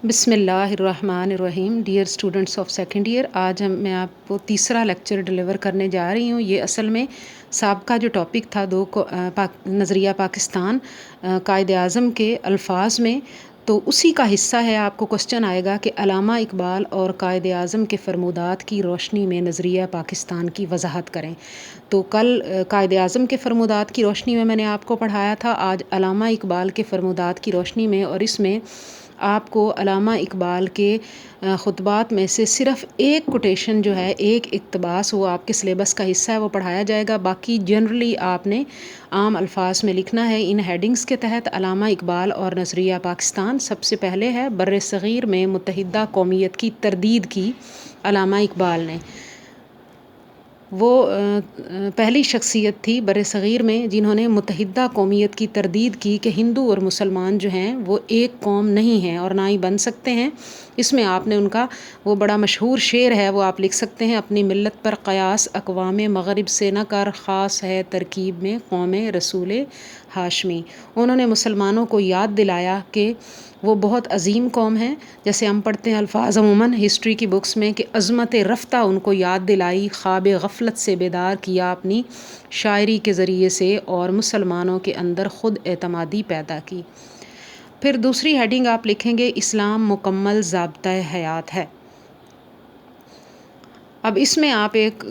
بسم اللہ الرحمن الرحیم. Dear students of second year, آج میں آپ کو تیسرا لیکچر ڈلیور کرنے جا رہی ہوں. یہ اصل میں سابقہ جو ٹاپک تھا نظریہ پاکستان قائد اعظم کے الفاظ میں، تو اسی کا حصہ ہے. آپ کو کوسچن آئے گا کہ علامہ اقبال اور قائد اعظم کے فرمودات کی روشنی میں نظریہ پاکستان کی وضاحت کریں. تو کل قائد اعظم کے فرمودات کی روشنی میں نے آپ کو پڑھایا تھا. آج علامہ اقبال کے فرمودات کی روشنی میں، اور اس میں آپ کو علامہ اقبال کے خطبات میں سے صرف ایک کوٹیشن جو ہے، ایک اقتباس، وہ آپ کے سلیبس کا حصہ ہے، وہ پڑھایا جائے گا. باقی جنرلی آپ نے عام الفاظ میں لکھنا ہے. ان ہیڈنگز کے تحت علامہ اقبال اور نظریہ پاکستان. سب سے پہلے ہے بر صغیر میں متحدہ قومیت کی تردید کی علامہ اقبال نے. وہ پہلی شخصیت تھی بر صغیر میں جنہوں نے متحدہ قومیت کی تردید کی کہ ہندو اور مسلمان جو ہیں وہ ایک قوم نہیں ہیں اور نہ ہی بن سکتے ہیں. اس میں آپ نے ان کا وہ بڑا مشہور شعر ہے، وہ آپ لکھ سکتے ہیں: اپنی ملت پر قیاس اقوام مغرب سے نہ کر، خاص ہے ترکیب میں قوم رسول ہاشمی. انہوں نے مسلمانوں کو یاد دلایا کہ وہ بہت عظیم قوم ہے. جیسے ہم پڑھتے ہیں الفاظ عموماً ہسٹری کی بکس میں کہ عظمت رفتہ ان کو یاد دلائی، خواب غفلت سے بیدار کیا اپنی شاعری کے ذریعے سے، اور مسلمانوں کے اندر خود اعتمادی پیدا کی. پھر دوسری ہیڈنگ آپ لکھیں گے: اسلام مکمل ضابطۂ حیات ہے. اب اس میں آپ ایک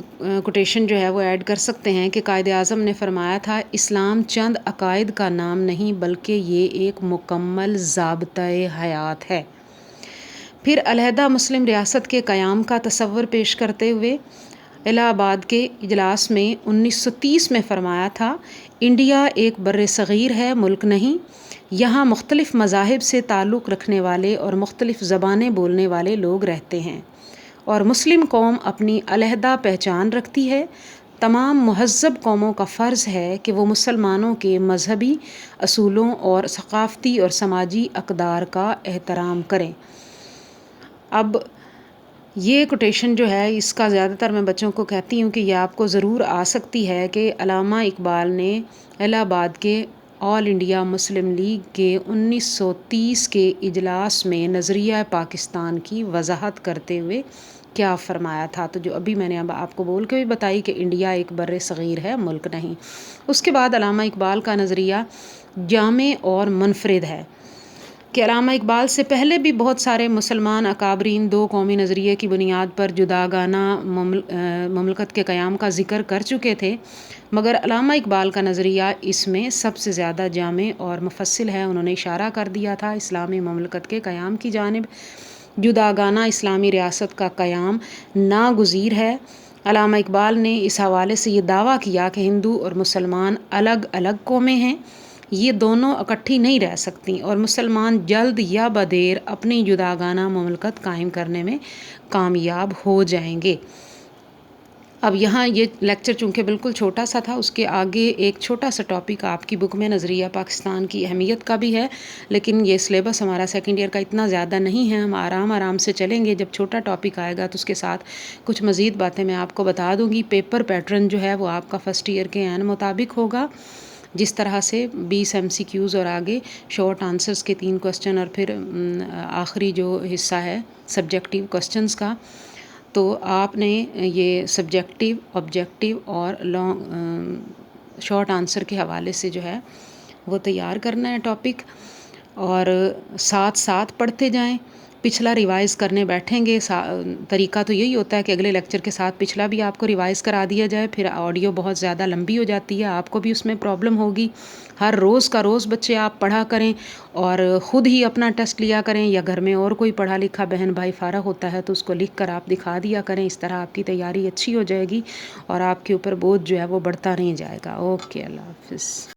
کوٹیشن جو ہے وہ ایڈ کر سکتے ہیں کہ قائد اعظم نے فرمایا تھا اسلام چند عقائد کا نام نہیں بلکہ یہ ایک مکمل ضابطۂ حیات ہے. پھر علیحدہ مسلم ریاست کے قیام کا تصور پیش کرتے ہوئے الہ آباد کے اجلاس میں 1930 میں فرمایا تھا: انڈیا ایک بر صغیر ہے، ملک نہیں. یہاں مختلف مذاہب سے تعلق رکھنے والے اور مختلف زبانیں بولنے والے لوگ رہتے ہیں، اور مسلم قوم اپنی علیحدہ پہچان رکھتی ہے. تمام مہذب قوموں کا فرض ہے کہ وہ مسلمانوں کے مذہبی اصولوں اور ثقافتی اور سماجی اقدار کا احترام کریں. اب یہ کوٹیشن جو ہے، اس کا زیادہ تر میں بچوں کو کہتی ہوں کہ یہ آپ کو ضرور آ سکتی ہے کہ علامہ اقبال نے الہ آباد کے آل انڈیا مسلم لیگ کے 1930 کے اجلاس میں نظریہ پاکستان کی وضاحت کرتے ہوئے کیا فرمایا تھا. تو جو ابھی میں نے اب آپ کو بول کے بھی بتائی کہ انڈیا ایک بر صغیر ہے، ملک نہیں. اس کے بعد علامہ اقبال کا نظریہ جامع اور منفرد ہے کہ علامہ اقبال سے پہلے بھی بہت سارے مسلمان اکابرین دو قومی نظریے کی بنیاد پر جداگانہ مملکت کے قیام کا ذکر کر چکے تھے، مگر علامہ اقبال کا نظریہ اس میں سب سے زیادہ جامع اور مفصل ہے. انہوں نے اشارہ کر دیا تھا اسلامی مملکت کے قیام کی جانب. جداگانہ اسلامی ریاست کا قیام ناگزیر ہے. علامہ اقبال نے اس حوالے سے یہ دعویٰ کیا کہ ہندو اور مسلمان الگ الگ قومیں ہیں، یہ دونوں اکٹھی نہیں رہ سکتیں، اور مسلمان جلد یا بدیر اپنی جداگانہ مملکت قائم کرنے میں کامیاب ہو جائیں گے. اب یہاں یہ لیکچر چونکہ بالکل چھوٹا سا تھا، اس کے آگے ایک چھوٹا سا ٹاپک آپ کی بک میں نظریہ پاکستان کی اہمیت کا بھی ہے، لیکن یہ سلیبس ہمارا سیکنڈ ایئر کا اتنا زیادہ نہیں ہے. ہم آرام سے چلیں گے. جب چھوٹا ٹاپک آئے گا تو اس کے ساتھ کچھ مزید باتیں میں آپ کو بتا دوں گی. پیپر پیٹرن جو ہے وہ آپ کا فرسٹ ایئر کے عین مطابق ہوگا، جس طرح سے 20 MCQs اور آگے شارٹ آنسرز کے 3 کوسچن، اور پھر آخری جو حصہ ہے سبجیکٹیو کوسچنز کا. تو آپ نے یہ سبجیکٹیو، آبجیکٹیو اور لانگ شارٹ آنسر کے حوالے سے جو ہے وہ تیار کرنا ہے ٹاپک، اور ساتھ ساتھ پڑھتے جائیں. پچھلا ریوائز کرنے بیٹھیں گے. طریقہ تو یہی ہوتا ہے کہ اگلے لیکچر کے ساتھ پچھلا بھی آپ کو ریوائز کرا دیا جائے، پھر آڈیو بہت زیادہ لمبی ہو جاتی ہے، آپ کو بھی اس میں پرابلم ہوگی. ہر روز کا روز بچے آپ پڑھا کریں، اور خود ہی اپنا ٹیسٹ لیا کریں، یا گھر میں اور کوئی پڑھا لکھا بہن بھائی فارغ ہوتا ہے تو اس کو لکھ کر آپ دکھا دیا کریں. اس طرح آپ کی تیاری اچھی ہو جائے گی اور آپ کے اوپر بوجھ جو ہے وہ بڑھتا نہیں جائے گا. اوکے، اللہ حافظ.